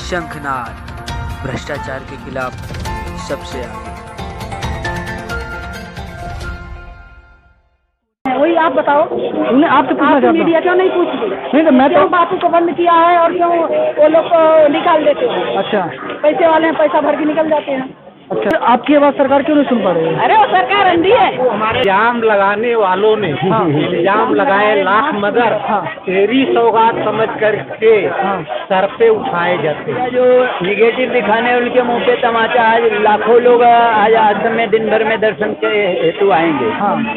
शंखनाद भ्रष्टाचार के खिलाफ सबसे आगे। वही आप बताओ, उन्हें आपसे पूछना चाहता हूँ। मीडिया क्यों नहीं पूछती? नहीं तो मैं तो क्यों बापू को बंद किया है और क्यों वो लोग को निकाल देते हैं? अच्छा पैसे वाले हैं, पैसा भर के निकल जाते हैं। अच्छा, आपकी आवाज़ सरकार क्यों नहीं सुन पा रही है? अरे वो सरकार अंधी है। इल्जाम लगाने वालों ने इल्जाम लगाए लाख मगर तेरी सौगात समझ करके सर पे उठाए जाते हैं। जो निगेटिव दिखाने उनके मुंह पे तमाचा। आज लाखों लोग आज आश्रम में दिन भर में दर्शन के हेतु आएंगे।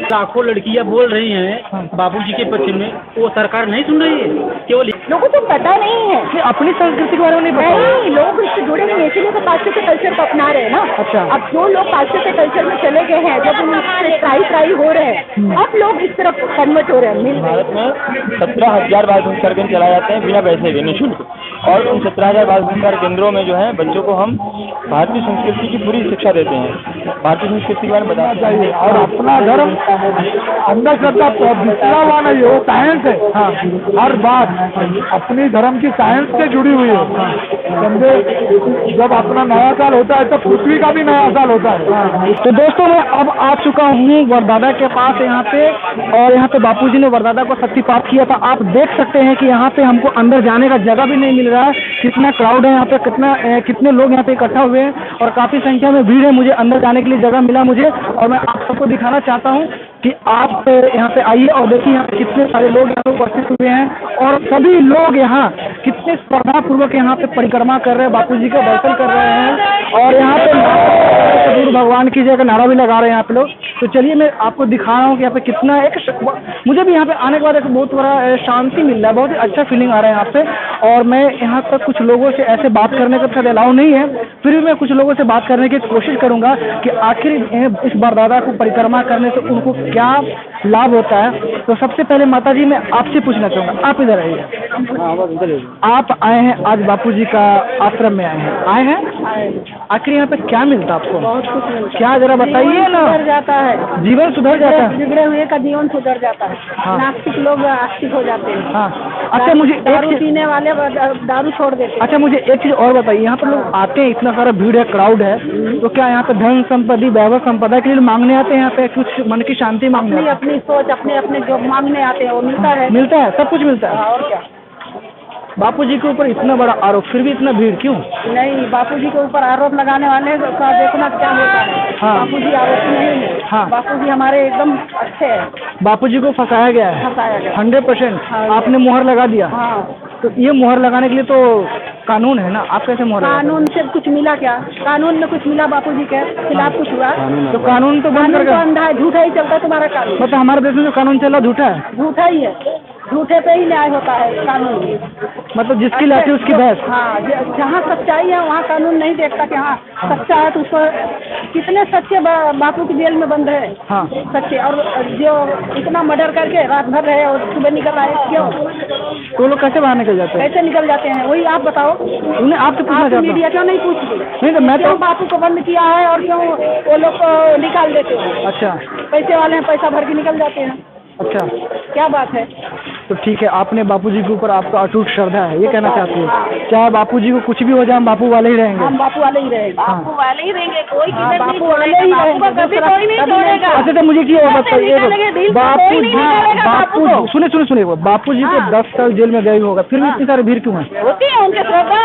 लाखों लड़कियां बोल रही हैं बाबूजी के पक्ष में, वो सरकार नहीं सुन रही है। केवल लोगों को पता नहीं है कि अपनी संस्कृति के बारे में नहीं पता। नहीं, लोग इससे जुड़े नहीं है, इसीलिए तो पाश्चात्य कल्चर को अपना रहे हैं ना। अच्छा। अब जो लोग पाश्चात्य कल्चर में चले गए हैं, जब उनसे ट्राई हो रहे हैं, अब लोग इस तरफ कन्वर्ट हो रहे हैं। भारत में 17,000 बाल संस्कार केंद्र चलाए जाते हैं बिना पैसे के, निःशुल्क। और उन 17,000 बाल संस्कार केंद्रों में जो है बच्चों को हम भारतीय संस्कृति की पूरी शिक्षा देते हैं, भारतीय संस्कृति के बारे में बताते हैं। और अपना धर्म अंधश्रद्धा बिचला हुआ नहीं है, वो साइंस है। हाँ, हर बात अपनी धर्म की साइंस से जुड़ी हुई है। समझे, जब अपना नया साल होता है तो पृथ्वी का भी नया साल होता है। तो दोस्तों, मैं अब आ चुका हूँ वरदादा के पास यहाँ पे, और यहाँ पे बापूजी ने वरदादा को शक्तिपात किया था। आप देख सकते हैं कि यहाँ पे हमको अंदर जाने का जगह भी नहीं मिल रहा है। कितना क्राउड है यहाँ पे, कितने लोग यहाँ पे इकट्ठा हुए हैं और काफ़ी संख्या में भीड़ है। मुझे अंदर जाने के लिए जगह मिला मुझे, और मैं आप सबको दिखाना चाहता हूँ कि आप यहाँ पे आइए और देखिए यहाँ पे कितने सारे लोग यहाँ पे उपस्थित हुए हैं, और सभी लोग यहाँ कितने श्रद्धापूर्वक यहाँ पे परिक्रमा कर रहे हैं, बापूजी का दर्शन कर रहे हैं। और यहाँ पे सदगुरु भगवान की जगह नारा भी लगा रहे हैं यहाँ पे लोग। तो चलिए मैं आपको दिखा रहा हूँ कि यहाँ पे कितना मुझे भी यहाँ पे आने के बाद एक बहुत बड़ा शांति मिल रहा है, बहुत ही अच्छा फीलिंग आ रहा है यहाँ पे। और मैं यहाँ तक कुछ लोगों से ऐसे बात करने का शायद अलाउ नहीं है, फिर भी मैं कुछ लोगों से बात करने की कोशिश करूँगा कि आखिर इस वरदादा को परिक्रमा करने से उनको क्या लाभ होता है। तो सबसे पहले माता जी मैं आपसे पूछना चाहूँगा, आप इधर आइए। आप आए हैं आज बापूजी का आश्रम में आए हैं। आखिर यहाँ पे क्या मिलता है आपको? बहुत कुछ मिलता है। क्या जरा बताइए ना। सुधर जाता है, जीवन सुधर जाता है, बिगड़े हुए का जीवन सुधर जाता है। हाँ। नास्तिक लोग आस्तिक हो जाते हैं। हाँ। अच्छा, मुझे दारू पीने वाले दारू छोड़ देते हैं। अच्छा, मुझे एक चीज़ और बताइए। यहाँ पर लोग आते हैं, इतना सारा भीड़ है, क्राउड है, तो क्या यहाँ पे धन संपत्ति वैभव संपदा के लिए मांगने आते हैं? यहाँ पे कुछ मन की शांति मांगने आते हैं? अपनी सोच अपने जो मांगने आते हैं वो मिलता है। मिलता है, सब कुछ मिलता है। और क्या। बापूजी के ऊपर इतना बड़ा आरोप, फिर भी इतना भीड़ क्यों? नहीं, बापूजी के ऊपर आरोप लगाने वाले का देखना क्या होता है। हाँ। बापूजी आरोपी नहीं है। हाँ। बापूजी हमारे एकदम अच्छे हैं। बापूजी को फंसाया गया है, फंसाया गया 100%। हाँ। आपने मुहर लगा दिया। हाँ। तो ये मुहर लगाने के लिए तो कानून है ना, आप कैसे मुहर लगा? कानून से कुछ मिला क्या? कानून में कुछ मिला? बापूजी के खिलाफ कुछ हुआ? तो कानून तो बंद कानून तो कर, अंधा है, झूठा ही चलता है तुम्हारा कानून। मतलब हमारे देश में जो कानून चल रहा झूठा है, झूठा ही है, झूठे पे ही न्याय होता है कानून। मतलब जिसकी लाठी उसकी भैंस। हाँ, जहाँ सच्चाई है वहाँ कानून नहीं देखता कि हाँ सच्चा है तो उसको। कितने सच्चे बापू की जेल में बंद है। हाँ। सच्चे, और जो इतना मर्डर करके रात भर रहे और सुबह निकल आए, क्यों? तो लोग कैसे बाहर निकल जाते हैं? कैसे निकल जाते हैं? वही आप बताओ। उन्हें आपसे पूछना चाहता हूँ। मीडिया क्यों नहीं पूछती? नहीं तो मैं तो क्यों बापू को बंद किया है और क्यों वो लोग को निकाल देते हैं? अच्छा। पैसे वाले हैं, पैसा भर के निकल जाते हैं। अच्छा, क्या बात है? तो ठीक है, आपने बापूजी के ऊपर आपका अटूट श्रद्धा है, ये कहना चाहती है। चाहे बापूजी को कुछ भी हो जाए, हम बापू वाले ही रहेंगे। हम बापू वाले ही रहेंगे। बापू वाले ही रहेंगे, कोई किधर बापू वाले ही रहेंगे, कभी कोई नहीं छोड़ेगा। अच्छा, तो मुझे क्या बताइए, बापू सुने बापूजी को 10 साल जेल में गए होगा, फिर भी इतनी सारी भीड़ क्यों है? होती है उनके श्रद्धा,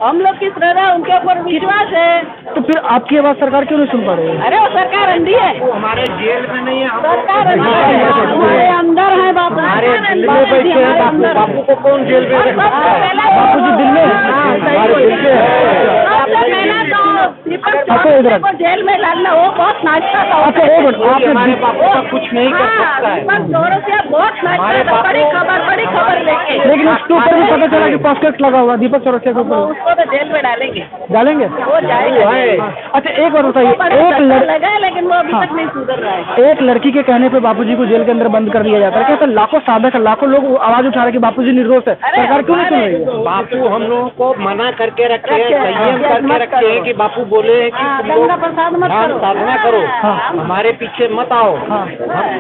हम लोग की श्रद्धा, उनके ऊपर विश्वास है। तो फिर आपकी आवाज़ सरकार क्यों नहीं सुन पा रही है? अरे वो सरकार अंधी है। हमारे जेल में नहीं है, सरकार अंधी है। हमारे अंदर है बापू। हमारे दिल में बैठे हैं। बापू को कौन जेल में रखता है? बापूजी दिल में हमारे दिल में है। तो जेल में डालना वो बहुत नाचता था। अच्छा, एक मिनट, आपने हमारे बापू का कुछ नहीं कर सकता है। बहुत नाचता था, बड़ी खबर लेके। लेकिन उसके ऊपर भी पता चला कि पॉस्केट लगा हुआ दीपक चौरसिया के ऊपर। उसको तो जेल में डालेंगे। वो जाएगा। अच्छा, एक बार बताइए, लगा है लेकिन वो अभी तक नहीं सुधर रहा है। एक लड़की के कहने पे बापूजी को जेल के अंदर बंद कर दिया जाता है। कैसे लाखों साधक, लाखों लोग आवाज उठा रहे कि बापूजी निर्दोष है, सरकार क्यों नहीं सुन रही है? बापू हम लोगों को मना करके रखे हैं, संयम करके रखे हैं कि बापू बोले हैं कि तुम लोग ध्यान साधना करो, हमारे पीछे मत आओ। हम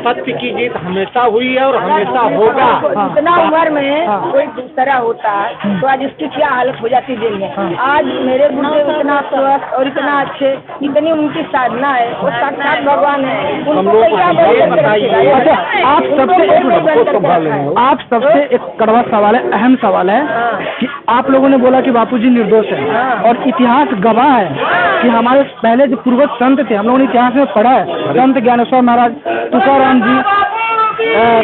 सत्य की जीत हमेशा हुई है और हमेशा होगा। इतना उम्र में में कोई दूसरा होता है तो आज इसकी क्या हालत हो जाती जेल में। आज मेरे गुरुदेव इतना स्वस्थ और इतना अच्छे, इतनी उनकी साधना है, वो साक्षात भगवान है। उनको क्या बताइए। अच्छा, आप सबसे एक कड़वा सवाल है, अहम सवाल है कि आप लोगों ने बोला कि बापूजी निर्दोष है और इतिहास गवाह है कि हमारे पहले जो पूर्वज संत थे, हम लोगों ने इतिहास में पढ़ा है, संत ज्ञानेश्वर महाराज, तुकाराम जी,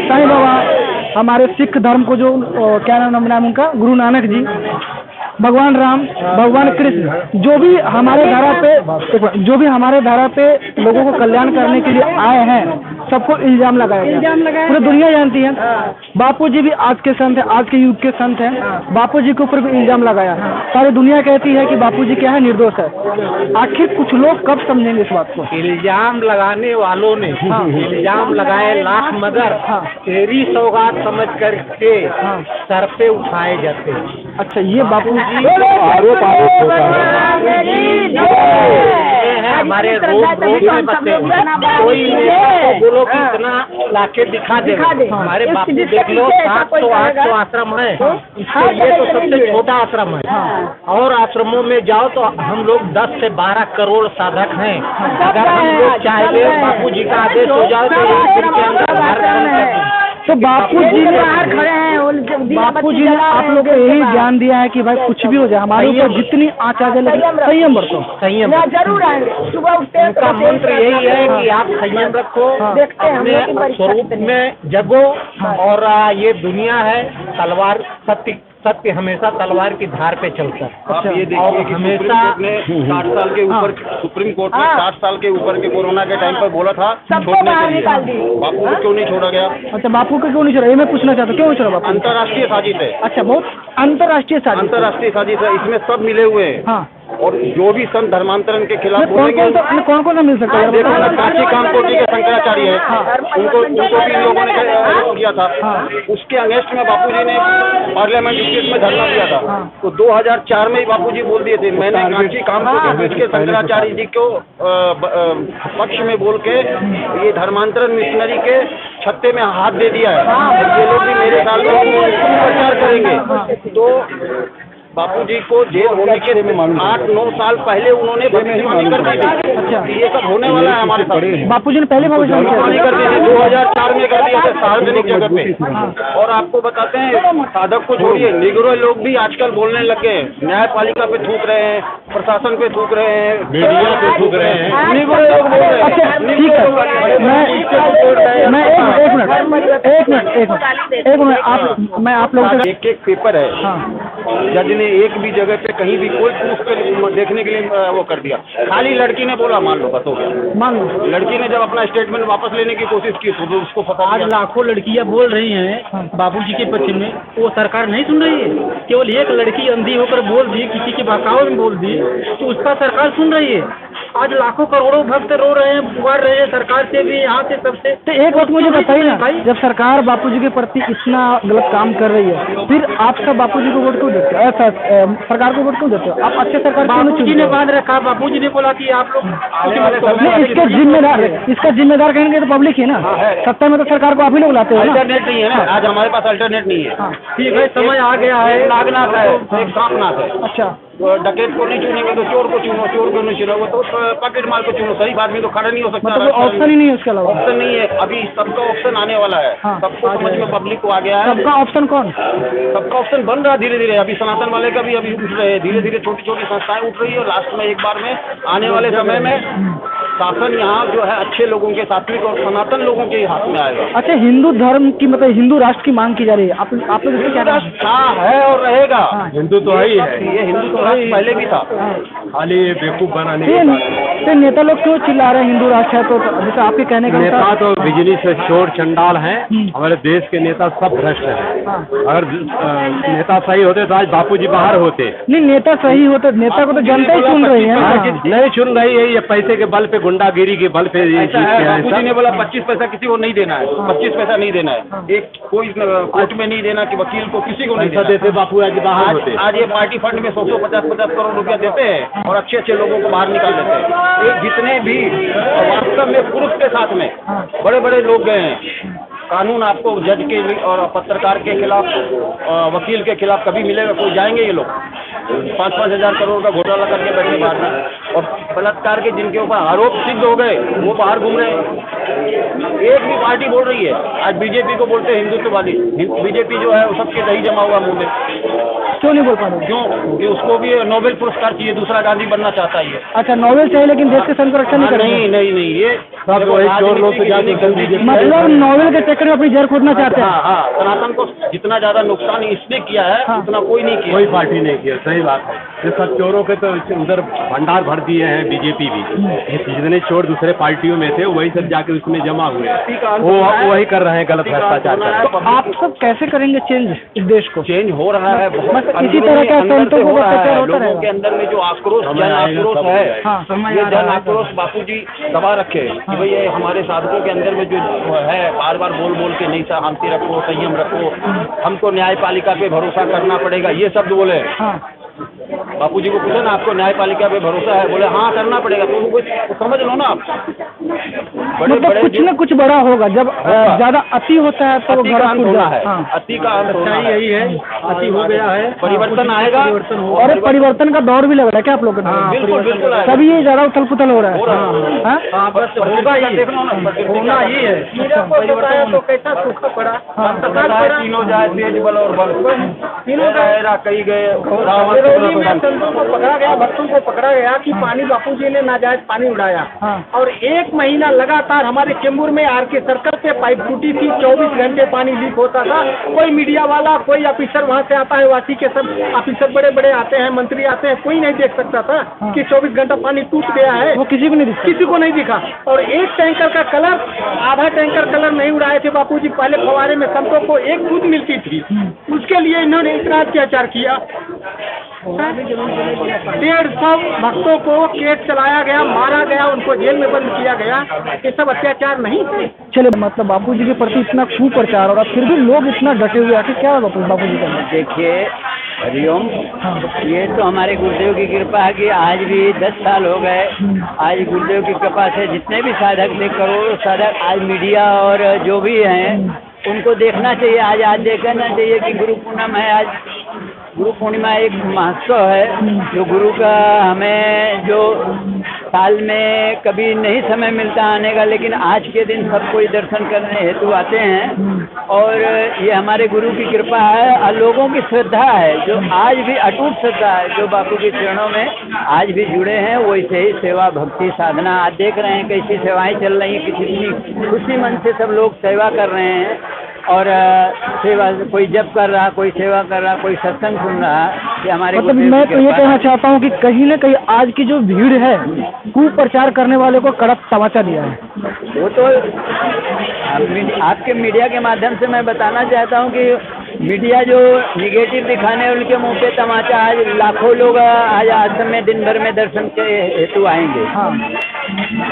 साईं बाबा, हमारे सिख धर्म को जो क्या नाम है उनका, गुरु नानक जी, भगवान राम, भगवान कृष्ण, जो भी हमारे धारा पे लोगों को कल्याण करने के लिए आए हैं, सबको इल्जाम लगाया गया। पूरी दुनिया जानती है बापूजी भी आज के संत है, आज के युग के संत हैं। बापूजी के ऊपर भी इल्जाम लगाया, सारी दुनिया कहती है कि बापूजी क्या है, निर्दोष है। आखिर कुछ लोग कब समझेंगे इस बात को? इल्जाम लगाने वालों ने इल्जाम लगाए लाख मगर तेरी सौगात समझ करके सर पे उठाए जाते हैं। अच्छा, ये बापूजी आरोप हमारे रोज में बचते हैं। कोई बोलो कि इतना लाके दिखा दे, हमारे बापू देख लो 700-800 आश्रम है, ये तो सबसे छोटा आश्रम है। और आश्रमों में जाओ तो हम लोग 10 से 12 करोड़ साधक हैं। अगर हम लोग चाहे बापू जी का आदेश हो जाए तो एक दिन के अंदर तो बापूजी ने आप लोगों को यही ज्ञान दिया है कि भाई कुछ भी हो जाए, हमारे ऊपर जितनी आँच आ जाए संयम बरतो, संयम जरूर आएंगे। सुबह उठते हैं उनका मंत्र यही है कि आप संयम रखो, अपने स्वरूप में जगो। और ये दुनिया है, तलवार सत्य हमेशा तलवार की धार पे चलता है। आप ये देखिए कि हमेशा 60 साल के ऊपर सुप्रीम कोर्ट में 60 साल के ऊपर के कोरोना के टाइम पर बोला था छोड़ने के लिए, बापू को क्यों नहीं छोड़ा गया? अच्छा, बापू को क्यों नहीं छोड़ा, ये मैं पूछना चाहता हूँ, क्यों नहीं छोड़ा बापू? अंतर्राष्ट्रीय साजिश है। अच्छा, बहुत अंतर्राष्ट्रीय साजिश है, इसमें सब मिले हुए हैं। हाँ, और जो भी संत धर्मांतरण के खिलाफ बोलेंगे, कौन कौन सा मिल सकता है? देखो, काशी कामकोटी के शंकराचार्य है, उनको भी इन लोगों ने अरेस्ट किया था। उसके अगेंस्ट में बापूजी ने पार्लियामेंट स्टेट में धरना दिया था। तो 2004 में ही बापूजी बोल दिए थे, मैंने काशी कामकोटी के शंकराचार्य जी को पक्ष में बोल के ये धर्मांतरण मिशनरी के छत्ते में हाथ दे दिया है, ये लोग भी मेरे साल में प्रचार करेंगे। तो बापूजी को जेल होने के 8-9 साल पहले उन्होंने भविष्यवाणी कर दी थी। अच्छा, ये सब होने वाला है हमारे साथ। बापूजी ने पहले भविष्यवाणी कर दी थी, 2004 में कर दिया था सार्वजनिक जगह पे। और आपको बताते हैं, साधक को छोड़िए, निगरो लोग भी आजकल बोलने लगे हैं, न्यायपालिका पे थूक रहे हैं, प्रशासन पे थूक रहे हैं, मीडिया पे थूक रहे हैं, निगरो लोग बोल रहे हैं। अच्छा, ठीक है, मैं मैं आप लोगों से एक पेपर है, जज ने एक भी जगह पे कहीं भी कोई प्रूफ पे देखने के लिए वो कर दिया, खाली लड़की ने बोला मान लो, बस हो गया। मान लो लड़की ने जब अपना स्टेटमेंट वापस लेने की कोशिश की तो उसको पता आज लाखों लड़कियां बोल रही हैं बाबूजी के पक्ष में, वो सरकार नहीं सुन रही है। केवल एक लड़की अंधी होकर बोल दी, किसी के बहकावे में बोल दी, तो उसका सरकार सुन रही है। आज लाखों करोड़ों भक्त रो रहे हैं, पुकार रहे हैं सरकार से भी, यहाँ से सबसे। तो एक बात मुझे बताइए ना, जब सरकार बापूजी के प्रति इतना गलत काम कर रही है, फिर आप सब बापूजी को वोट क्यों देते हो? सरकार को वोट क्यों देते हो? आप अच्छे सरकार बापूजी ने बांध रखा, बापूजी ने बोला कि आप लोग इसका जिम्मेदार कहेंगे तो पब्लिक ही ना, सत्ता में तो सरकार को आप ही लोग लाते हो। अल्टरनेट नहीं है ना, आज हमारे पास अल्टरनेट नहीं है। ठीक है, समय आ गया है, नागनाथ है, एक सांपनाथ है। अच्छा, डकैत को नहीं चुनेंगे तो चोर को चुनो, चोर को नहीं चुनो तो पॉकेट मार को चुनो, सही आदमी तो खड़ा नहीं हो सकता। मतलब ऑप्शन ही नहीं है उसके अलावा? ऑप्शन नहीं है, अभी सबका ऑप्शन आने वाला है। सबको समझ में पब्लिक को आ गया है। सबका ऑप्शन कौन? सबका ऑप्शन बन रहा है धीरे धीरे। अभी सनातन वाले का भी अभी उठ रहे हैं, धीरे धीरे छोटी छोटी संस्थाएं उठ रही है। और लास्ट में एक बार में आने वाले समय में शासन यहाँ जो है अच्छे लोगों के, सात्विक और सनातन लोगों के हाथ में आएगा। अच्छा, हिंदू धर्म की मतलब हिंदू राष्ट्र की मांग की जा रही है, आप लोग इससे क्या? हाँ है और रहेगा। हिंदू तो है ही है, ये हिंदू तो पहले भी था, खाली बेवकूफ बनाने तो नेता लोग क्यों चिल्ला रहे हैं हिंदू राष्ट्र है? तो जैसे आपके कहने का नेता तो बिजली से चोर चंडाल हैं। हमारे देश के नेता सब भ्रष्ट हैं। अगर नेता सही होते तो आज बापूजी बाहर होते। नहीं, नेता सही होते, नेता को तो जनता ही चुन रही है ना। नहीं चुन रही है, ये पैसे के बल पे, गुंडागिरी के बल पे। बापूजी ने बोला 25 पैसा किसी को नहीं देना है, 25 पैसा नहीं देना है, एक कोई कोर्ट में नहीं देना कि वकील को, किसी को नहीं देते। बापू आज बाहर होते। आज ये पार्टी फंड में 100-150 करोड़ रुपया देते हैं और अच्छे अच्छे लोगों को बाहर निकाल देते हैं। ये जितने भी वास्तव में पुरुष के साथ में बड़े बड़े लोग गए हैं, कानून आपको जज के और पत्रकार के खिलाफ, वकील के खिलाफ कभी मिलेगा? कोई जाएंगे ये लोग 5-5 हजार करोड़ का घोटाला करके बैठे बाहर में, और बलात्कार के जिनके ऊपर आरोप सिद्ध हो गए वो बाहर घूम रहे हैं। एक भी पार्टी बोल रही है, आज बीजेपी को बोलते हैं हिंदुत्ववादी, बीजेपी जो है वो सबके दही जमा हुआ मुंह में। क्यों नहीं बोल पा रहे? क्यों? क्योंकि उसको भी नोबेल पुरस्कार चाहिए, दूसरा गांधी बनना चाहता है ये। अच्छा, नोबेल चाहिए लेकिन देश के संरक्षण नहीं करेंगे? नहीं, ये चोर से मतलब नोबेल के चक्कर में अपनी जड़ खोदना चाहते हैं। हाँ, सनातन को जितना ज्यादा नुकसान इसने किया है उतना कोई नहीं किया, कोई पार्टी नहीं किया। सही बात है। ये सब चोरों के तो उधर भंडार भर दिए हैं बीजेपी भी। जितने चोर दूसरे पार्टियों में थे वही सब जाके उसमें जमा हुए हैं, वो वही कर रहे हैं गलत भ्रष्टाचार। तो आप सब कैसे करेंगे चेंज इस देश को? चेंज हो रहा है बहुत, इसी तरह का संतों को भ्रष्टाचार होता लोगों के अंदर में जो आक्रोश, जन आक्रोश है, ये जन आक्रोश बापूजी दबा रखे कि भाई ये हमारे साधकों के अंदर में जो है बार बार बोल बोल के नहीं शांति रखो, संयम रखो, हमको न्यायपालिका पे भरोसा करना पड़ेगा, ये शब्द बोले। बापूजी को पूछा ना, आपको न्यायपालिका पे भरोसा है? बोले हाँ करना पड़ेगा। तो कुछ समझ लो ना आप, बड़े मतलब बड़े कुछ न कुछ बड़ा होगा। जब ज्यादा अति होता है तो अति का अंत होना है, हाँ। अति का अंत होना है, यही है, अति हो गया है, परिवर्तन आएगा। और परिवर्तन का दौर भी लग रहा है क्या आप लोगों को? बिल्कुल बिल्कुल आएगा। तभी ये ज्यादा उथल पुथल हो रहा है। हाँ, बस होगा ही, होना ही है। परिवर्तन तो कैसा सूखा पड़ा, तीनों जाए, तेज बल और बल, तीनों कई गए। संतों को पकड़ा गया, भक्तों को पकड़ा गया कि पानी बापूजी ने नाजायज पानी उड़ाया, और 1 महीना लगातार हमारे चेंबूर में आर के सर्कल पे पाइप टूटी थी, 24 घंटे पानी लीक होता था। कोई मीडिया वाला, कोई ऑफिसर वहाँ से आता है, वासी के सब ऑफिसर बड़े बड़े आते हैं, मंत्री आते हैं, कोई नहीं देख सकता था कि 24 घंटा पानी टूट गया है। वो किसी को नहीं दिखा, किसी को नहीं दिखा। और एक टैंकर का कलर, आधा टैंकर कलर नहीं उड़ाए थे बापूजी। पहले फवारे में संतों को एक दूध मिलती थी, उसके लिए इन्होंने इतना अत्याचार किया। 150 भक्तों को केस चलाया गया, मारा गया, उनको जेल में बंद किया गया। ये सब अत्याचार नहीं थे। चलिए, मतलब बापूजी के प्रति इतना कुप्रचार हो रहा, फिर भी लोग इतना डटे हुए आखिर क्या होगा बापूजी का? देखिए, हरिओम, ये तो हमारे गुरुदेव की कृपा है कि आज भी 10 साल हो गए। आज गुरुदेव की कृपा से जितने भी साधक थे, करोड़ों साधक, आज मीडिया और जो भी हैं उनको देखना चाहिए। आज देखना चाहिए कि गुरु पूर्णिमा है। आज गुरु पूर्णिमा एक महोत्सव है जो गुरु का हमें जो साल में कभी नहीं समय मिलता आने का, लेकिन आज के दिन सब कोई दर्शन करने हेतु आते हैं। और ये हमारे गुरु की कृपा है और लोगों की श्रद्धा है, जो आज भी अटूट श्रद्धा है, जो बापू के चरणों में आज भी जुड़े हैं। वैसे ही सेवा, भक्ति, साधना आज देख रहे हैं कैसी सेवाएं चल रही हैं, किसी खुशी मन से सब लोग सेवा कर रहे हैं। और सेवा, कोई जप कर रहा, कोई सेवा कर रहा, कोई सत्संग सुन रहा। ये हमारे मतलब मैं तो ये कहना चाहता हूँ कि कहीं न कहीं आज की जो भीड़ है कुप्रचार करने वाले को कड़क तमाचा दिया है। वो तो आपके मीडिया के माध्यम से मैं बताना चाहता हूँ कि मीडिया जो निगेटिव दिखाने उनके मुंह पे तमाचा। आज लाखों लोग आज आश्रम में दिन भर में दर्शन के हेतु आएंगे। हाँ,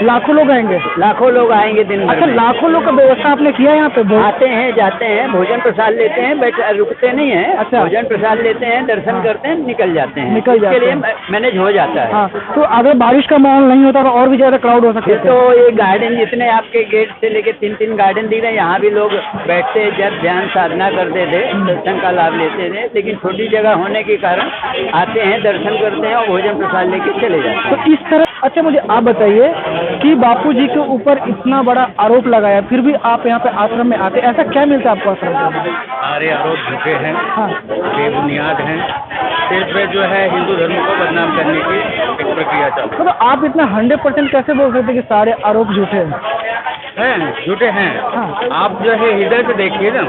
लाखों लोग आएंगे, लाखों लोग आएंगे दिन भर। अच्छा, लाखों लोग का व्यवस्था आपने किया यहाँ पे? आते हैं, जाते हैं, भोजन प्रसाद लेते हैं, रुकते नहीं है। अच्छा, भोजन प्रसाद लेते हैं, दर्शन करते हैं, निकल जाते हैं। इसके लिए मैनेज हो जाता है। हाँ, तो अगर बारिश का माहौल नहीं होता तो और भी ज्यादा क्राउड हो सकता है। तो ये गार्डन जितने आपके गेट से लेके 3-3 गार्डन दिख रहे हैं, यहाँ भी लोग बैठते, जब ध्यान साधना करते थे, दर्शन का लाभ लेते थे। लेकिन छोटी जगह होने के कारण आते हैं, दर्शन करते हैं और भोजन प्रसाद लेके चले जाते हैं। तो इस तरह। अच्छा, मुझे आप बताइए कि बापूजी के ऊपर इतना बड़ा आरोप लगाया, फिर भी आप यहाँ पे आश्रम में आते, ऐसा क्या मिलता है आपको आश्रम में? सारे आरोप झूठे हैं, हाँ, बेबुनियाद हैं, सिर्फ जो है हिंदू धर्म को बदनाम करने की एक प्रक्रिया चल रही है। तो आप इतना 100% कैसे बोल सकते हैं कि सारे आरोप झूठे हैं? झूठे हैं। हाँ। आप जो है हृदय से देखिए ना,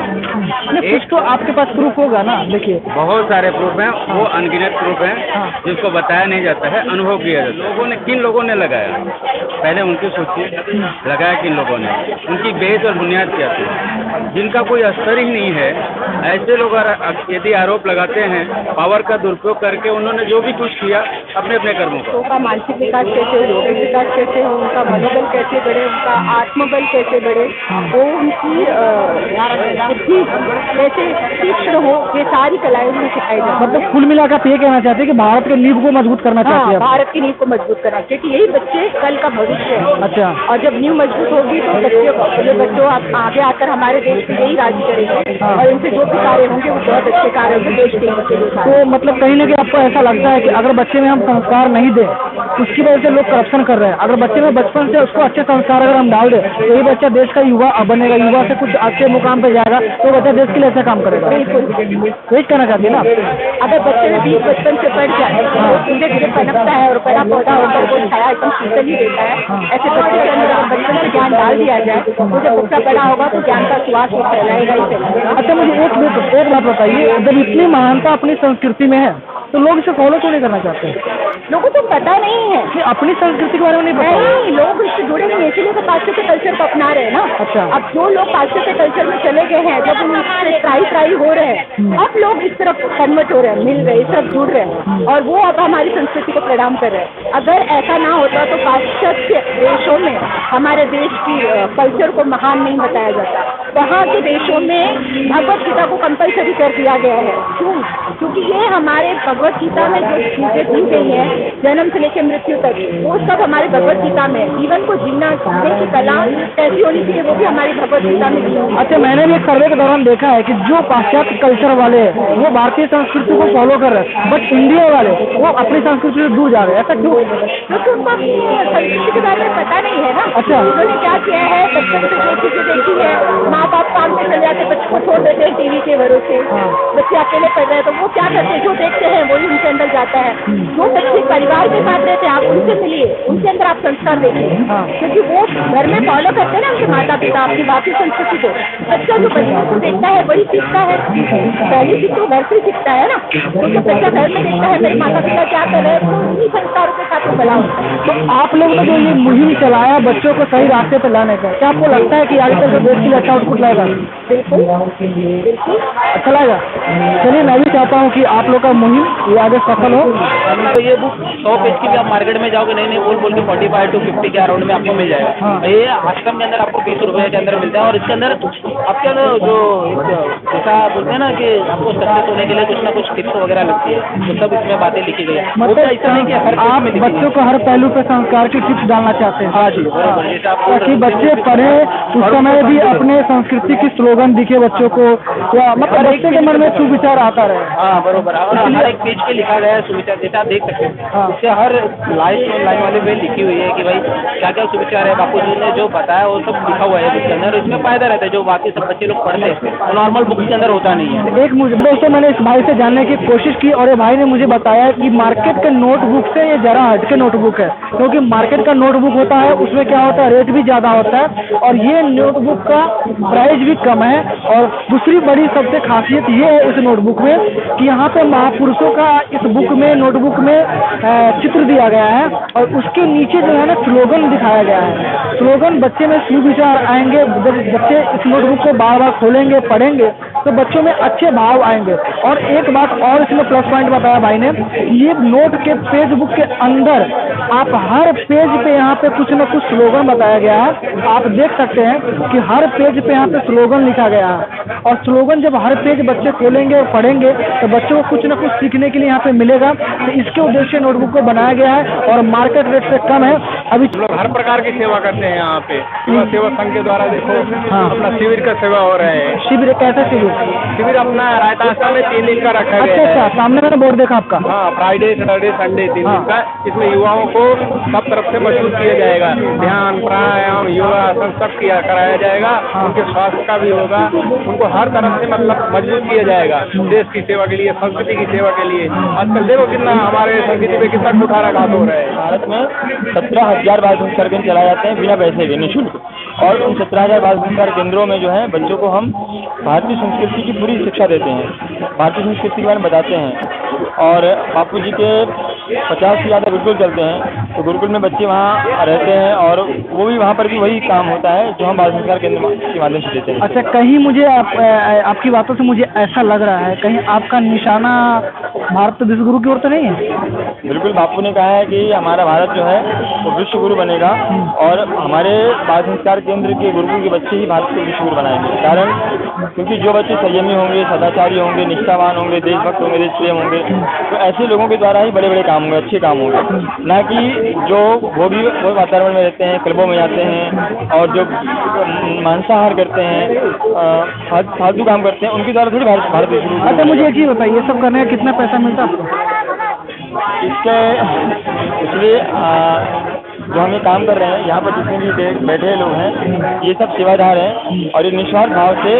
कुछ तो आपके पास प्रूफ होगा ना। देखिए, बहुत सारे प्रूफ हैं, वो अनगिनत प्रूफ हैं जिसको बताया नहीं जाता है, अनुभव किया जाता है। लोगों ने, किन लोगों ने लगाया, पहले उनकी सोचिए, लगाया किन लोगों ने, उनकी बेस और बुनियाद क्या थी, जिनका कोई स्तर ही नहीं है। ऐसे लोग यदि आरोप लगाते हैं, पावर का दुरुपयोग करके उन्होंने जो भी कुछ किया अपने अपने कर्मों का। उनका मानसिक विकास कैसे हो, यौगिक विकास कैसे हो, उनका मनोबल कैसे बढ़े, उनका आत्मबल कैसे बढ़े, वो उनकी बुद्धि कैसे तीक्ष्ण हो, ये सारी कलाएं उन्हें सिखाई जाती हैं। मतलब कुल मिलाकर आप ये कहना चाहते हैं कि भारत के नींव को मजबूत करना चाहते हैं? भारत की नींव को मजबूत करना, क्योंकि यही बच्चे कल का भविष्य है। अच्छा, और जब नींव मजबूत होगी तो बच्चों आगे आकर हमारे देश यही राज करेगा और इनसे जो भी कार्य होंगे वो बहुत अच्छे कार्य होंगे देश के हित के लिए। तो मतलब कहीं ना कहीं आपको ऐसा लगता है कि अगर बच्चे में हम संस्कार नहीं दें उसकी वजह से लोग करप्शन कर रहे हैं। अगर बच्चे में बचपन से उसको अच्छे संस्कार अगर हम डाल दें तो यही बच्चा देश का युवा बनेगा, युवा से कुछ अच्छे मुकाम पे जाएगा तो बच्चा देश के लिए अच्छा काम करेगा। यही कहना चाहती है ना। अगर बच्चे में बीज बचपन से पड़ जाए तो धीरे धीरे पनपता है और बड़ा पौधा होकर वो छाया एकदम शीतल ही देता है। ऐसे बच्चे के अंदर अगर बचपन से ज्ञान डाल दिया जाए तो जब बच्चा बड़ा होगा तो ज्ञान का सुवास वो फैलाएगा ही फैलाएगा। अच्छा मुझे एक बात बताइए, जब इतनी महानता अपनी संस्कृति में है तो लोग इसे फॉलो क्यों नहीं करना चाहते हैं? लोगों को पता नहीं है कि अपनी संस्कृति के बारे में नहीं पता। नहीं, लोग इससे जुड़े नहीं, इसीलिए तो पाश्चात्य कल्चर को अपना रहे हैं ना। अच्छा। अब जो लोग पाश्चात्य कल्चर में चले गए हैं, जब उनसे ट्राई हो रहे हैं, अब लोग इस तरफ कन्वर्ट हो रहे हैं, मिल रहे हैं, इस तरफ जुड़ रहे हैं और वो अब हमारी संस्कृति को प्रणाम कर रहे हैं। अगर ऐसा ना होता तो पाश्चात्य देशों में हमारे देश की कल्चर को महान नहीं बताया जाता। वहाँ के देशों में भगवत गीता को कंपल्सरी कर दिया गया है। क्यों? क्योंकि ये हमारे भगवत गीता में जो चीजें दी गई है जन्म से लेकर मृत्यु तक, वो सब हमारे भगवत गीता में, जीवन को जीने की कला कैसी होनी चाहिए वो भी हमारी भगवत गीता में दी हुई है। अच्छा, मैंने भी एक सर्वे के दौरान देखा है कि जो पाश्चात्य कल्चर वाले हैं वो भारतीय संस्कृति को फॉलो कर रहे हैं, बट इंडिया वाले वो अपनी संस्कृति से दूर जा रहे हैं। ऐसा क्यों? क्योंकि उनको अपनी संस्कृति के बारे में पता नहीं है ना। अच्छा। उन्होंने क्या किया है, बचपन से जो चीजें देखी है, माँ बाप काम पे चले जाते, बच्चों को छोड़ देते हैं टीवी के भरोसे, बच्चे अकेले पड़ रहे हैं तो वो क्या करते हैं, जो देखते हैं वही उनके अंदर जाता है। जो बच्चे परिवार के साथ रहते हैं आप उनसे मिलिए, उनके अंदर आप संस्कार देखिए, क्योंकि वो घर में फॉलो करते हैं ना उनके माता पिता अपनी भारतीय संस्कृति को। बच्चा जो बच्चों को देखता है वही सीखता है, पहली चीज तो घर से सीखता है ना। तो जब बच्चा घर में देखता है मेरे माता पिता क्या कर रहे हैं तो उन्हीं संस्कारों के साथ वो बड़ा होता है। तो आप लोगों ने जो ये मुहिम चलाया बच्चों को सही रास्ते पर लाने का, क्या आपको लगता है कि आगे चल देश के लिए अच्छा आउटपुट लाएगा? बिल्कुल बिल्कुल अच्छा लगेगा। चलिए, मैं भी चाहता हूँ कि आप लोग का मुहिम ये आगे सफल हो। तो ये बुक 100 पेज की भी आप मार्केट में जाओगे नई बोल के 45 to 50 के अराउंड में आपको मिल जाएगा। ये आश्रम के अंदर आपको 20 रुपए के अंदर मिलता है और इसके अंदर आपके अंदर जो जैसा बोलते हैं ना कि आपको सक्सेस होने के लिए कुछ ना कुछ टिप्स वगैरह लगती है, तो सब इसमें बातें लिखी गई है। मतलब ऐसा नहीं कि हर आप बच्चों को हर पहलू पे संस्कार की टिप्स डालना चाहते हैं? हाँ जी, बराबर। जैसे आप ताकि बच्चे पढ़े उस समय भी अपने संस्कृति की स्लोगन दिखे बच्चों को, या मतलब बच्चे के मन में सुविचार आता रहे। हाँ बरोबर। और हर एक पेज पे लिखा गया है सुविचार, जैसे आप देख सकते हैं इससे हर लाइन वाले पे लिखी हुई है कि भाई क्या क्या सुविचार है, बापू जी ने जो बताया वो सब लिखा हुआ है उसके अंदर। इसमें फायदा रहता है, जो बाकी सब बच्चे लोग पढ़ते हैं तो नॉर्मल बुक के अंदर होता नहीं है। एक मुझे दोस्तों मैंने इस भाई से जानने की कोशिश की और ये भाई ने मुझे बताया कि मार्केट के नोटबुक से ये जरा हट के नोटबुक है, क्योंकि मार्केट का नोटबुक होता है उसमें क्या होता है रेट भी ज़्यादा होता है और ये नोटबुक का प्राइस भी कम है। और दूसरी बड़ी सबसे खासियत ये है इस नोटबुक में कि यहाँ पे महापुरुषों का इस बुक में नोटबुक में चित्र दिया गया है और उसके नीचे जो है ना स्लोगन दिखाया गया है। स्लोगन बच्चे में सुविचार आएंगे, जब बच्चे इस नोटबुक को बार बार खोलेंगे पढ़ेंगे तो बच्चों में अच्छे भाव आएंगे। और एक बात और इसमें प्लस पॉइंट बताया भाई ने, ये नोट के पेज बुक के अंदर आप हर पेज पे यहाँ पे कुछ न कुछ स्लोगन बताया गया है। आप देख सकते हैं कि हर पेज पे यहाँ पे स्लोगन लिखा गया है और स्लोगन जब हर पेज बच्चे खोलेंगे और पढ़ेंगे तो बच्चों को कुछ न कुछ सीखने के लिए यहाँ पे मिलेगा। तो इसके उद्देश्य नोटबुक को बनाया गया है और मार्केट रेट से कम है। अभी लोग हर प्रकार की सेवा करते हैं यहाँ पे। सेवा संघ के द्वारा देखो अपना शिविर का सेवा हो रहा है। शिविर कैसा शिविर अपना रायता आश्रम में 3 दिन का रखा गया है। अच्छा, सामने मैंने बोर्ड देखा आपका। हाँ, फ्राइडे सैटरडे संडे 3 दिन का। इसमें युवाओं को सब तरफ से मजबूत किया जाएगा। ध्यान, प्राणायाम, योगा सब कराया जाएगा। उनके स्वास्थ्य का भी होगा, उनको हर तरफ से मतलब मजबूत किया जाएगा देश की सेवा के लिए, संस्कृति की सेवा के लिए। आजकल देखो कितना हमारे संस्कृति पे कितना कुठाराघात हो रहा है। भारत में 17,000 बाल संस्कार केंद्र चलाए जाते हैं बिना पैसे के, निःशुल्क। और उन 17,000 बाल संस्कार केंद्रों में जो है बच्चों को हम भारतीय संस्कृति की पूरी शिक्षा देते हैं, भारतीय संस्कृति के बारे में बताते हैं। और बापू जी के 50 से ज़्यादा गुरुकुल चलते हैं, तो गुरुकुल में बच्चे वहाँ रहते हैं और वो भी वहाँ पर भी वही काम होता है जो हम बाल संस्कार केंद्र के माध्यम से देते हैं। अच्छा, कहीं मुझे आपकी बातों से मुझे ऐसा लग रहा है कहीं आपका निशाना भारत विश्व गुरु की ओर तो नहीं है? बिल्कुल, बापू ने कहा है कि हमारा भारत जो है वो विश्व गुरु बनेगा और हमारे बाल संस्कार केंद्र के गुरुकुल के बच्चे ही भारत को विश्व गुरु बनाएंगे। कारण क्योंकि जो बच्चे संयमी होंगे, सदाचारी होंगे, निष्ठावान होंगे, देशभक्त होंगे, देश प्रेम होंगे, तो ऐसे लोगों के द्वारा ही बड़े बड़े काम काम होंगे, अच्छे काम होंगे, ना कि जो वो भी वो वातावरण में रहते हैं, क्लबों में जाते हैं और जो मांसाहार करते हैं, फालतू काम करते हैं, उनके द्वारा थोड़ी भारत देश शुरू। अच्छा मुझे एक चीज़ बताइए, ये सब करने का कितना पैसा मिलता है आपको? इसलिए जो हम ये काम कर रहे हैं, यहाँ पर जितने भी बैठे लोग हैं, ये सब सेवादार हैं और ये निस्वार्थ भाव से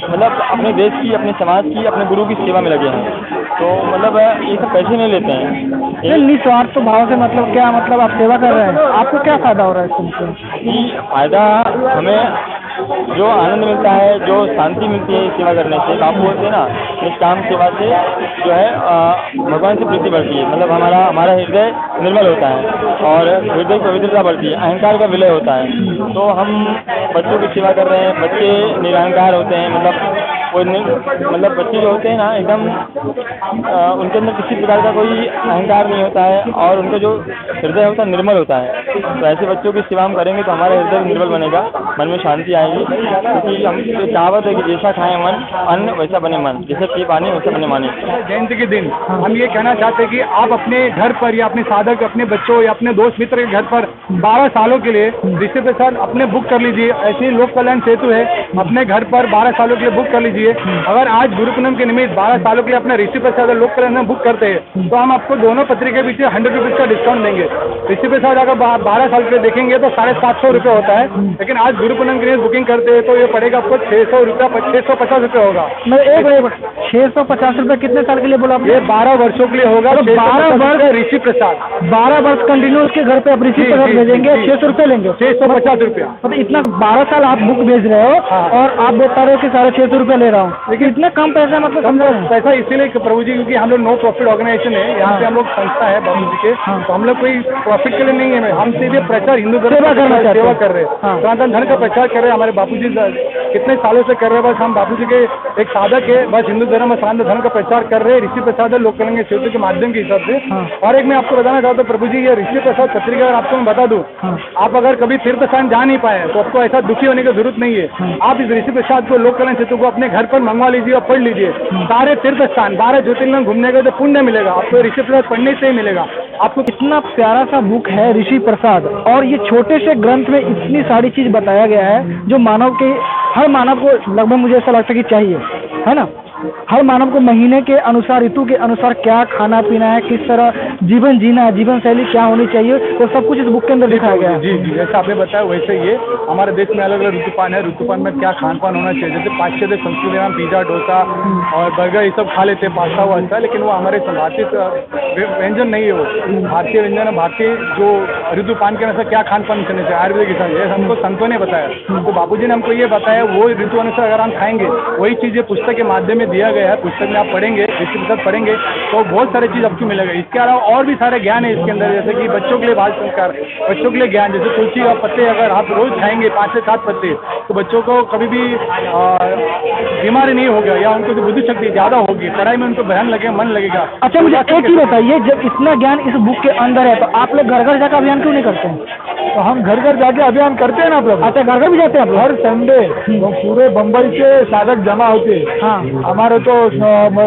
मतलब अपने देश की, अपने समाज की, अपने गुरु की सेवा में लगे हैं। तो मतलब ये सब पैसे नहीं लेते हैं। ये निस्वार्थ भाव से मतलब क्या, मतलब आप सेवा कर रहे हैं, आपको क्या फायदा हो रहा है इससे? फायदा हमें जो आनंद मिलता है, जो शांति मिलती है सेवा करने से, बापू बोलते हैं ना, निष्काम सेवा से जो है भगवान से प्रीति बढ़ती है, मतलब हमारा हृदय निर्मल होता है और हृदय की पवित्रता बढ़ती है, अहंकार का विलय होता है। तो हम बच्चों की सेवा कर रहे हैं, बच्चे निरहंकार होते हैं, मतलब बच्चे जो होते हैं ना एकदम उनके अंदर किसी प्रकार का कोई अहंकार नहीं होता है और उनका जो हृदय होता है निर्मल होता है। तो ऐसे बच्चों की सेवा हम करेंगे तो हमारा हृदय निर्मल बनेगा, मन में शांति आएगी, क्योंकि हम तो कहावत है कि जैसा खाए मन अन्न वैसा बने मन, जैसे पी पानी वैसा बने माने। जयंती के दिन हम ये कहना चाहते हैं कि आप अपने घर पर या अपने साधक, अपने बच्चों या अपने दोस्त मित्र के घर पर 12 सालों के लिए ऋषि प्रसाद अपने बुक कर लीजिए। ऐसे ही लोक कल्याण सेतु है, अपने घर पर 12 सालों के लिए बुक कर लीजिए। अगर आज गुरु पूनम के निमित्त 12 सालों के लिए अपना ऋषि प्रसाद लोक कल्याण में बुक करते हैं तो हम आपको दोनों पत्रिका के पीछे 100 रुपीज़ का डिस्काउंट देंगे। ऋषि प्रसाद अगर 12 साल के लिए देखेंगे तो 750 रुपये होता है, लेकिन आज गुरु पूनम के लिए बुकिंग करते हैं तो ये पड़ेगा आपको 600 रुपया, 650 रुपये होगा। मैं एक 650 रुपये कितने साल के लिए बोला? ये 12 वर्षों के लिए होगा। 12 वर्ष ऋषि प्रसाद, 12 वर्ष कंटिन्यू उसके घर पे आप ऋषि प्रसाद भेजेंगे, 600 रुपये लेंगे, 650 रुपया। मतलब इतना 12 साल आप बुक भेज रहे हो और आप बता रहे हो कि 650 रुपये ले रहा हूँ, लेकिन इतना कम पैसा, मतलब समझ रहे हैं पैसा इसीलिए प्रभु जी, क्योंकि हम लोग नो प्रॉफिट ऑर्गेनाइजेशन है, यहाँ पे हम लोग संस्था है बाबू जी के, तो हम लोग कोई प्रॉफिट के लिए नहीं है, हम सीधे प्रचार हिंदू धर्म सेवा कर रहे हैं, सनातन धर्म का प्रचार कर रहे हैं। हमारे बापू जी कितने सालों से कर रहे हैं, बस हम बापू जी के एक साधक है, बस हिंदू धर्म और सनातन धर्म का प्रचार कर रहे हैं ऋषि प्रसाद लोक कल्याण सेतु के माध्यम के हिसाब से। और एक मैं आपको बताना चाहता हूँ प्रभु जी, ये ऋषि प्रसाद पत्रिका अगर आपको मैं बता दूँ, आप अगर कभी तीर्थ स्थान जा नहीं पाए तो आपको ऐसा दुखी होने की जरूरत नहीं है। आप इस ऋषि प्रसाद को लोक कल्याण सेतु को अपने घर पर मंगवा लीजिए और पढ़ लीजिए। सारे तीर्थ स्थान 12 ज्योतिर्लिंग घूमने का तो पुण्य मिलेगा आपको, ऋषि प्रसाद पढ़ने से ही मिलेगा आपको। इतना प्यारा सा बुक है ऋषि प्रसाद, और ये छोटे से ग्रंथ में इतनी सारी चीज बताया गया है जो मानव के, हर मानव को लगभग मुझे ऐसा लगता है कि चाहिए, है ना। हर मानव को महीने के अनुसार, ऋतु के अनुसार क्या खाना पीना है, किस तरह जीवन जीना है, जीवन शैली क्या होनी चाहिए, तो सब कुछ इस बुक के अंदर दिखाया गया है। जी जी, जैसे आपने बताया वैसे ही हमारे देश में अलग अलग ऋतुपान है, ऋतुपान में क्या खान पान होना चाहिए। जैसे पाश्चात्य संस्कृति में हम पिज्जा, डोसा और बर्गर ये सब खा लेते हैं, पास्ता वास्ता, लेकिन वो हमारे भारतीय व्यंजन नहीं है। वो भारतीय व्यंजन है, भारतीय जो ऋतुपान के अनुसार क्या खान पान करना चाहिए आयुर्वेदिक हिसाब से हमको संतों ने बताया। तो बाबूजी ने हमको ये बताया, वो ऋतु अनुसार अगर हम खाएंगे वही चीज़ें पुस्तक के माध्यम में दिया गया है। पुस्तक में आप पढ़ेंगे, ऋषि प्रसाद पढ़ेंगे तो बहुत सारी चीज़ आपको मिलेगा। इसके अलावा और भी सारे ज्ञान है इसके अंदर, जैसे कि बच्चों के लिए बाल संस्कार, बच्चों के लिए ज्ञान, जैसे तुलसी का पत्ते अगर आप रोज खाएंगे 5 से 7 पत्ते तो बच्चों को कभी भी बीमारी नहीं होगा या उनको जो बुद्धि शक्ति ज़्यादा होगी, पढ़ाई में उनको ध्यान लगेगा, मन लगेगा। अच्छा मुझे एक चीज़ बताइए, जब इतना ज्ञान इस बुक के अंदर है तो आप लोग घर घर जाकर अभियान क्यों नहीं करते हैं? तो हम घर घर जाके अभियान करते हैं ना आप लोग। अच्छा, घर घर भी जाते हैं आप? हर संडे तो पूरे बम्बई से साधक जमा होते हैं। हाँ, हमारे तो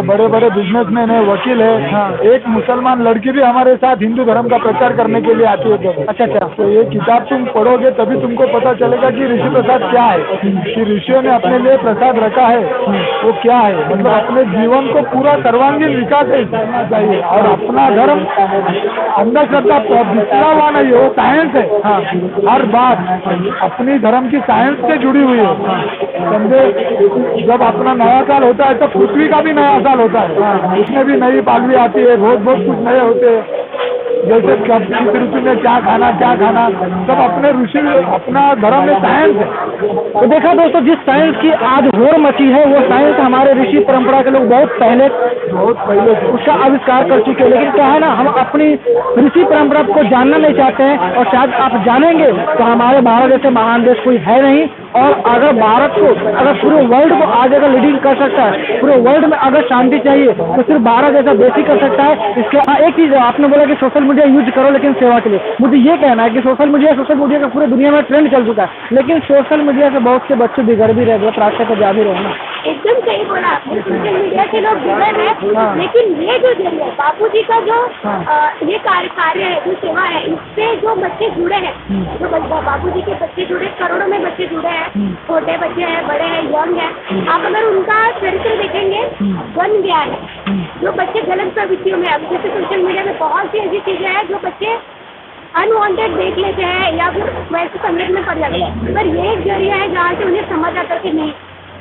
बड़े बड़े बिजनेसमैन है, वकील है। हाँ, एक मुसलमान लड़की भी हमारे साथ हिंदू धर्म का प्रचार करने के लिए आती है। अच्छा अच्छा, तो ये किताब तुम पढ़ोगे तभी तुमको पता चलेगा कि ऋषि प्रसाद क्या है, कि ऋषियों ने अपने लिए प्रसाद रखा है वो क्या है। मतलब अपने जीवन को पूरा सर्वांगीण विकास करना चाहिए और अपना धर्म अंधश्रद्धा पिछड़ा हुआ नहीं है, वो साइंस है। हाँ, हर बात अपनी धर्म की साइंस से जुड़ी हुई है। समझे, जब अपना नया साल होता है तो पृथ्वी का भी नया साल होता है, उसमें भी नई पालवी आती है, बहुत कुछ नए होते हैं। जैसे कब किस ऋतु में क्या खाना सब अपने ऋषि, अपना धर्म में साइंस है। तो देखा दोस्तों, जिस साइंस की आज होड़ मची है वो साइंस हमारे ऋषि परंपरा के लोग बहुत पहले उसका आविष्कार कर चुके हैं। लेकिन क्या है ना, हम अपनी ऋषि परंपरा को जानना नहीं चाहते हैं, और शायद आप जानेंगे तो हमारे भारत जैसे महान देश कोई है नहीं। और अगर भारत को, अगर पूरे वर्ल्ड को आज अगर लीडिंग कर सकता है, पूरे वर्ल्ड में अगर शांति चाहिए तो सिर्फ भारत जैसा देश ही कर सकता है। इसके एक चीज़ आपने बोला कि सोशल मीडिया यूज करो लेकिन सेवा के लिए, मुझे ये कहना है कि सोशल मीडिया का पूरे दुनिया में ट्रेंड चल चुका है, लेकिन सोशल मीडिया से बहुत से बच्चे बिगड़ भी रहे हैं, रास्ते पर जा भी रहे हैं ना। एकदम सही बोला आपने, सोशल मीडिया से लोग जुड़े हैं, लेकिन ये जो जेल है, बापूजी का जो ये कार्य है, जो सेवा है, इससे जो बच्चे जुड़े हैं, जो बापूजी के बच्चे जुड़े, करोड़ों में बच्चे जुड़े हैं, छोटे बच्चे हैं, बड़े हैं, यंग है, आप अगर उनका चरित्र देखेंगे, बन गया है। जो बच्चे गलत प्रवृत्तियों में, अब जैसे सोशल मीडिया में बहुत सी ऐसी चीजें हैं जो बच्चे अनवांटेड देख लेते हैं या फिर वैसे संगत में पड़ जाते हैं, पर ये एक जरिया है जहाँ से उन्हें समझ आता है कि नहीं,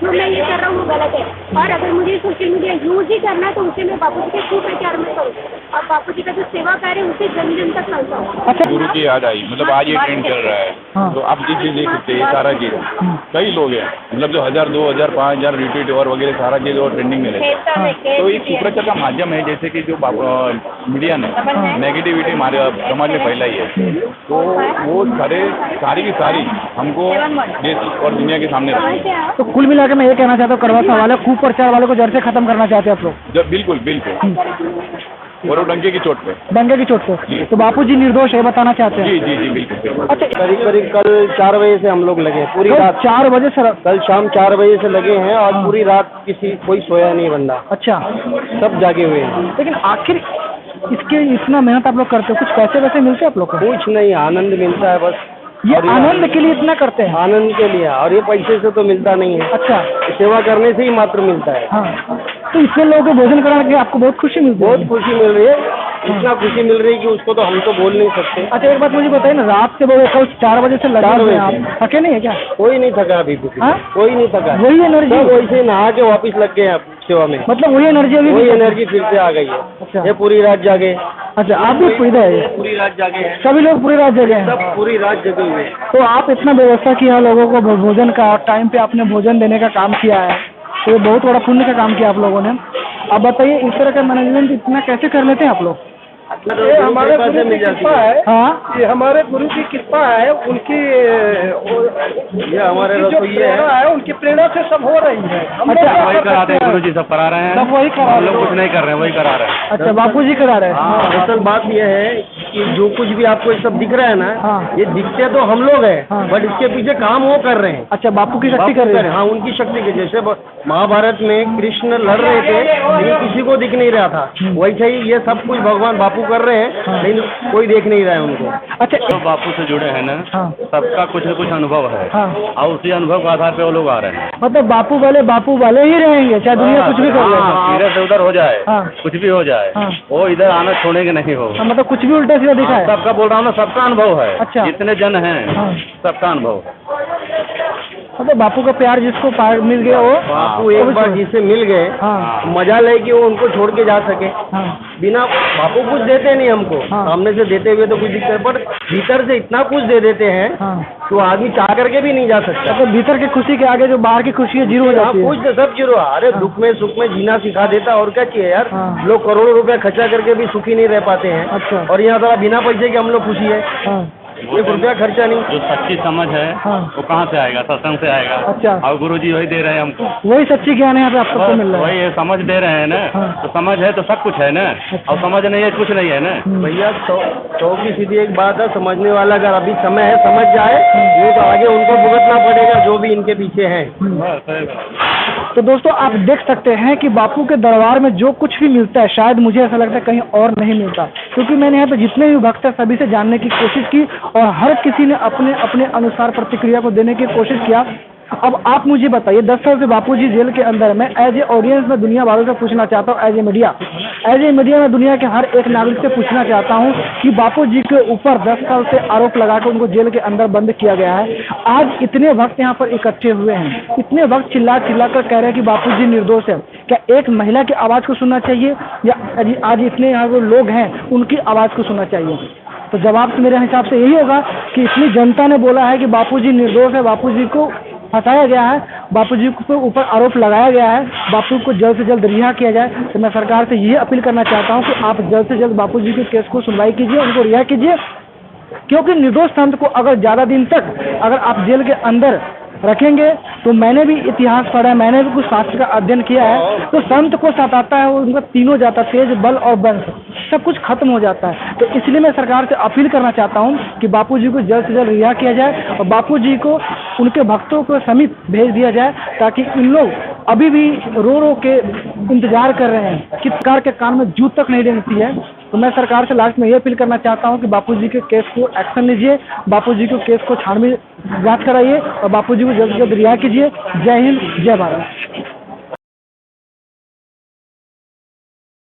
जो मैं ये कर रहा हूँ वो गलत है, और अगर मुझे सोशल मीडिया यूज ही करना है तो उसे मैं बापूजी के सुप्रचार में करूँ और बापूजी का जो सेवा कार्य है उसे जन जन तक पहुँचाऊँ। अच्छा, गुरु की याद आई, मतलब आज ये ट्रेंड चल रहा है, तो आप ये चीज देख सकते हैं, ये सारा चीज कई लोग हैं, मतलब जो 1000, 2000, 5000 रिट्वीट और वगैरह सारा चीज और ट्रेंडिंग में रहता है। तो एक सुप्रचार का माध्यम है, जैसे कि जो मीडिया ने नेगेटिविटी हमारे समाज में फैलाई है, तो वो सारी की सारी हमको देश और दुनिया के सामने रखी है। तो कुल मिला के मैं ये कहना चाहता हूँ, करवा सवाल है, कुप्रचार वालों को जड़ से खत्म करना चाहते हैं आप लोग? बिल्कुल बिल्कुल, और वो डंके की चोट पे, डंके की चोट पे। तो बापूजी निर्दोष है बताना चाहते हैं? जी जी जी बिल्कुल। अच्छा, करीब कल 4 बजे से हम लोग लगे, पूरी रात 4 बजे सर? कल शाम 4 बजे से लगे हैं और पूरी रात कोई सोया नहीं बंदा। अच्छा, सब जागे हुए हैं। लेकिन आखिर इसके इतना मेहनत आप लोग करते हो, कुछ पैसे वैसे मिलते हैं आप लोग को? कुछ नहीं, आनंद मिलता है बस। ये आनंद के लिए इतना करते हैं? आनंद के लिए, और ये पैसे से तो मिलता नहीं है। अच्छा, सेवा करने से ही मात्र मिलता है। हाँ, तो इसमें लोगों को भोजन करा के आपको बहुत खुशी मिलती है? बहुत खुशी मिल रही है, इतना खुशी मिल रही है कि उसको तो हम तो बोल नहीं सकते। अच्छा, एक बात मुझे बताइए ना, रात से कल 4 बजे से लगे हुए हैं आप, थके नहीं है क्या? कोई नहीं थका अभी, कोई नहीं थका। वही एनर्जी, वैसे नहा के वापस लग गए आप सेवा में, मतलब वही एनर्जी अभी? वही एनर्जी फिर से आ गई है। अच्छा, ये पूरी रात जागे। अच्छा, आप भी पूरी रात जागे हैं, सभी लोग पूरी रात जगे हैं? सब पूरी रात जगे हुए। तो आप इतना व्यवस्था किया लोगों को भोजन का, टाइम पे आपने भोजन देने का काम किया है, तो ये बहुत बड़ा पुण्य का काम किया आप लोगों ने। अब बताइए, इस तरह का मैनेजमेंट इतना कैसे कर लेते हैं आप लोग? ये हमारे गुरु की कृपा है। हाँ, ये हमारे गुरु की कृपा है, उनकी ये हमारे रसोइये है, उनकी प्रेरणा से सब हो रही है। अच्छा, वही कराते हैं गुरु जी, सब करा रहे हैं, सब वही करा हम लोग कुछ नहीं कर रहे हैं, वही करा रहे हैं। अच्छा, बापूजी करा रहे हैं? असल बात यह है कि जो कुछ भी आपको ये सब दिख रहा है ना, ये दिखते तो हम लोग हैं, बट इसके पीछे काम वो कर रहे हैं। अच्छा, बापू की शक्ति कर रहे हैं? हाँ, उनकी शक्ति के, जैसे महाभारत में कृष्ण लड़ रहे थे लेकिन किसी को दिख नहीं रहा था, वैसे ही ये सब कुछ भगवान बापू कर रहे हैं, लेकिन कोई देख नहीं रहा है उनको। अच्छा, जो बापू से जुड़े हैं ना, सबका कुछ न कुछ अनुभव है, और उसी अनुभव के आधार पे वो लोग आ रहे हैं। मतलब बापू वाले ही रहेंगे, चाहे दुनिया कुछ भी कर ले, इधर से उधर हो जाए, कुछ भी हो जाए, वो इधर आना छोड़ेंगे नहीं हो। मतलब कुछ भी उल्टा सीधा दिखा है? सबका बोल रहा हूँ ना, सबका अनुभव है। अच्छा, जितने जन हैं सबका अनुभव। मतलब बापू का प्यार जिसको मिल गया, वो बापू एक बार जिसे मिल गए, मजा ले कि वो उनको छोड़ के जा सके। बिना बापू कुछ देते नहीं हमको, सामने से देते हुए तो कुछ दिखता है, पर भीतर से इतना कुछ दे देते हैं तो आदमी चाह करके भी नहीं जा सकता। तो भीतर की खुशी के आगे जो बाहर की खुशी है जीरो हो जाती है? कुछ सब जीरो। अरे दुख में सुख में जीना सिखा देता, और क्या चाहिए यार। लोग करोड़ों रुपया खर्चा करके भी सुखी नहीं रह पाते हैं। अच्छा, और यहाँ तो बिना पैसे के हम लोग खुशी है, 1 रुपया खर्चा नहीं। जो सच्ची समझ है वो कहाँ से आएगा? सत्संग से आएगा। अच्छा, और गुरु जी वही दे रहे हैं हमको, वही सच्ची ज्ञान है यहाँ पे आप सबको मिल रहा है। वही समझ दे रहे हैं ना, तो समझ है तो सब कुछ है ना, और समझ नहीं है कुछ नहीं है ना। भैया 100 की सीधी एक बात है, समझने वाला अगर अभी समय है समझ जाए, नहीं तो आगे उनको भुगतना पड़ेगा जो भी इनके पीछे है। तो दोस्तों, आप देख सकते हैं कि बापू के दरबार में जो कुछ भी मिलता है, शायद मुझे ऐसा लगता है कहीं और नहीं मिलता, क्योंकि मैंने यहाँ पे जितने भी भक्त हैं सभी से जानने की कोशिश की, और हर किसी ने अपने अपने अनुसार प्रतिक्रिया को देने की कोशिश किया। अब आप मुझे बताइए, 10 साल से बापूजी जेल के अंदर, मैं एज ए ऑडियंस में दुनिया वालों से पूछना चाहता हूँ, एज ए मीडिया में दुनिया के हर एक नागरिक से पूछना चाहता हूँ कि बापूजी के ऊपर 10 साल से आरोप लगाकर उनको जेल के अंदर बंद किया गया है। आज इतने वक्त यहाँ पर इकट्ठे हुए हैं, इतने वक्त चिल्ला कर कह रहे हैं कि बापूजी निर्दोष है। क्या एक महिला की आवाज़ को सुनना चाहिए, या आज इतने यहाँ जो लोग हैं उनकी आवाज़ को सुनना चाहिए? तो जवाब तो मेरे हिसाब से यही होगा कि इतनी जनता ने बोला है कि बापूजी निर्दोष है, बापूजी को फंसाया गया है, बापूजी के ऊपर आरोप लगाया गया है, बापू को जल्द से जल्द रिहा किया जाए। तो मैं सरकार से ये अपील करना चाहता हूँ कि आप जल्द से जल्द बापूजी के केस को सुनवाई कीजिए, उनको रिहा कीजिए, क्योंकि निर्दोष संत को अगर ज़्यादा दिन तक अगर आप जेल के अंदर रखेंगे, तो मैंने भी इतिहास पढ़ा है, मैंने भी कुछ शास्त्र का अध्ययन किया है, तो संत को सताता है, उनका तीनों जाता, तेज, बल और वंश, सब कुछ खत्म हो जाता है। तो इसलिए मैं सरकार से अपील करना चाहता हूँ कि बापूजी को जल्द से जल्द रिहा किया जाए और बापूजी को उनके भक्तों को समीप भेज दिया जाए, ताकि इन लोग अभी भी रो रो के इंतजार कर रहे हैं कि सरकार के कान में जूत तक नहीं रेंगती है। तो मैं सरकार से लास्ट में ये अपील करना चाहता हूँ कि बापूजी के केस को एक्शन लीजिए, बापूजी के केस को छानबीन जांच कराइए और बापूजी को जल्द से जल्द रिहा कीजिए। जय हिंद, जय भारत।